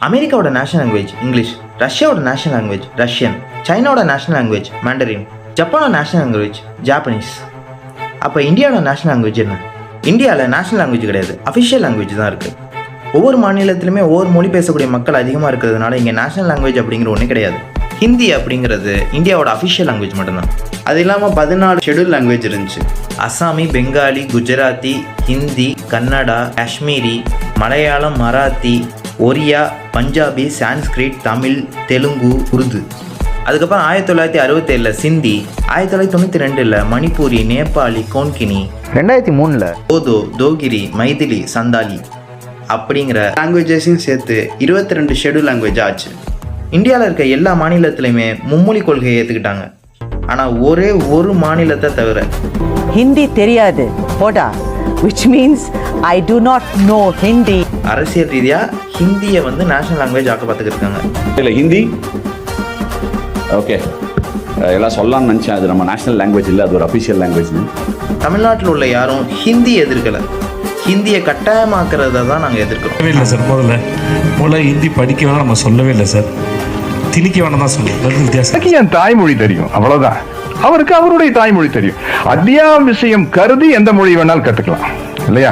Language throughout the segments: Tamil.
அமெரிக்காவோட நேஷனல் லாங்குவேஜ் இங்கிலீஷ், ரஷ்யாவோட நேஷனல் லாங்குவேஜ் ரஷ்யன், சைனாவோட நேஷனல் லாங்குவேஜ் மேண்டரின், ஜப்பானோட நேஷனல் லாங்குவேஜ் ஜாப்பனீஸ். அப்போ இந்தியாவோட நேஷனல் லாங்குவேஜ் என்ன? இந்தியாவில் நேஷனல் லாங்குவேஜ் கிடையாது, அஃபிஷியல் லாங்குவேஜ் தான் இருக்குது. ஒவ்வொரு மாநிலத்திலுமே ஒவ்வொரு மொழி பேசக்கூடிய மக்கள் அதிகமாக இருக்கிறதுனால இங்கே நேஷனல் லாங்குவேஜ் அப்படிங்கிற ஒன்றே கிடையாது. ஹிந்தி அப்படிங்கிறது இந்தியாவோட அஃபிஷியல் லாங்குவேஜ் மட்டும்தான். அது இல்லாமல் 14 ஷெட்யூல் லாங்குவேஜ் இருந்துச்சு. அசாமி, பெங்காலி, குஜராத்தி, ஹிந்தி, கன்னடா, காஷ்மீரி, மலையாளம், மராத்தி, ஒரியா, பஞ்சாபி, சான்ஸ்கிரிட், தமிழ், தெலுங்கு, உருது. அதுக்கப்புறம் 1967 சிந்தி, 1992 மணிப்பூரி, நேபாளி, கோன்கினி, 2003 ஓதோ, தோகிரி, மைதிலி, சந்தாலி அப்படிங்கிற லாங்குவேஜஸையும் சேர்த்து 22 ஷெட்யூல் லாங்குவேஜ் ஆச்சு. இந்தியாவில் இருக்க எல்லா மாநிலத்திலையுமே மும்மொழி கொள்கையை ஏற்றுக்கிட்டாங்க. ஆனால் ஒரே ஒரு மாநிலத்தை தவிர ஹிந்தி தெரியாது போடா, which means I do not know Hindi. அரசியல் ரீதியாக ஹிந்தியை நேஷனல் லாங்குவேஜ் ஆக்க பார்த்துக்கிருக்காங்க. இல்லை ஹிந்தி ஓகே எல்லாம் சொல்லலாம்னு நினச்சேன். அது நம்ம நேஷனல் லாங்குவேஜ் இல்லை, அது ஒரு அஃபிஷியல் லாங்குவேஜ். தமிழ்நாட்டில் உள்ள யாரும் ஹிந்தி எதிர்க்கலை, ஹிந்தியை கட்டாயமாக்குறத தான் நாங்கள் எதிர்க்கிறோம். இல்லை சார், முதல்ல ஹிந்தி படிக்க வேணாம் நம்ம சொல்லவே இல்லை சார், திணிக்க வேணாம் தான் சொல்லுவோம். வித்தியாசம். என் தாய்மொழி தெரியும், அவ்வளவுதான். அவருக்கு அவருடைய தாய்மொழி தெரியும். அத்தியாவசியம் கருதி எந்த மொழி வேணாலும் கத்துக்கலாம் இல்லையா?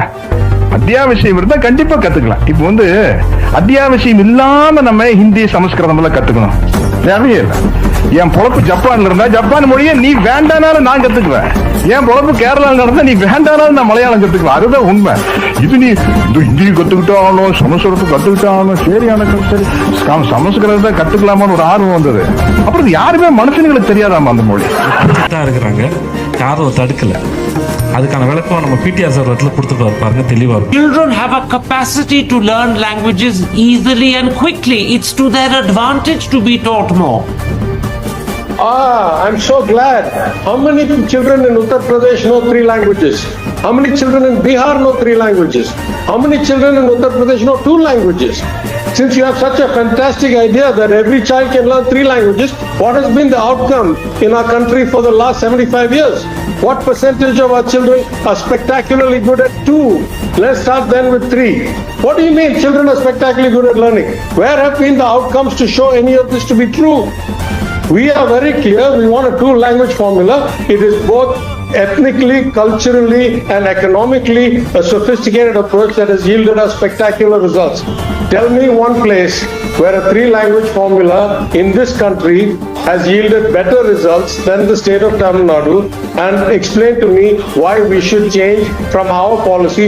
அத்தியாவசியம் இருந்தா கண்டிப்பா கத்துக்கலாம். இப்போ அத்தியாவசியம் இல்லாம நம்ம ஹிந்தி, சமஸ்கிருதம் எல்லாம் கத்துக்கணும் தேவையே இல்லை. என் பொழப்பு ஜப்பான்ல இருந்தா ஜப்பான் மொழியை நீ வேண்டானாலும் நான் கத்துக்குவேன். என் பொழப்பு கேரளாவில் இருந்தா நீ வேண்டானாலும் நான் மலையாளம் கத்துக்குவேன். அதுதான் உண்மை. இது நீ ஹிந்தி கத்துக்கிட்டாலும் சமஸ்கிருதத்தை கத்துக்கிட்டாலும் சரி, எனக்கு சரி சமஸ்கிருதத்தை கத்துக்கலாமான்னு ஒரு ஆர்வம் வந்தது. அப்புறம் யாருமே மனுஷனுங்களுக்கு தெரியாதாமா அந்த மொழி இருக்கிறாங்க, யாரும் தடுக்கல. அதுக்கான விளக்கம் நம்ம பிடிஆர் சார் இடத்துல கொடுத்துட்டு பாருங்க, தெளிவா இருக்கும். Children have a capacity to learn languages easily and quickly. It's to their advantage to be taught more. I'm so glad. How many children in Uttar Pradesh know 3 languages? How many children in Bihar know 3 languages? How many children in Uttar Pradesh know 2 languages? Since you have such a fantastic idea that every child can learn 3 languages, what has been the outcome in our country for the last 75 years? What percentage of our children are spectacularly good at 2? Let's start then with 3. What do you mean children are spectacularly good at learning? Where have been the outcomes to show any of this to be true? We are very clear. We want a 2-language formula. It is both ethnically, culturally, and economically a sophisticated approach that has yielded us spectacular results. Tell me one place where a 3-language formula in this country has yielded better results than the state of Tamil Nadu, and explain to me why we should change from our policy.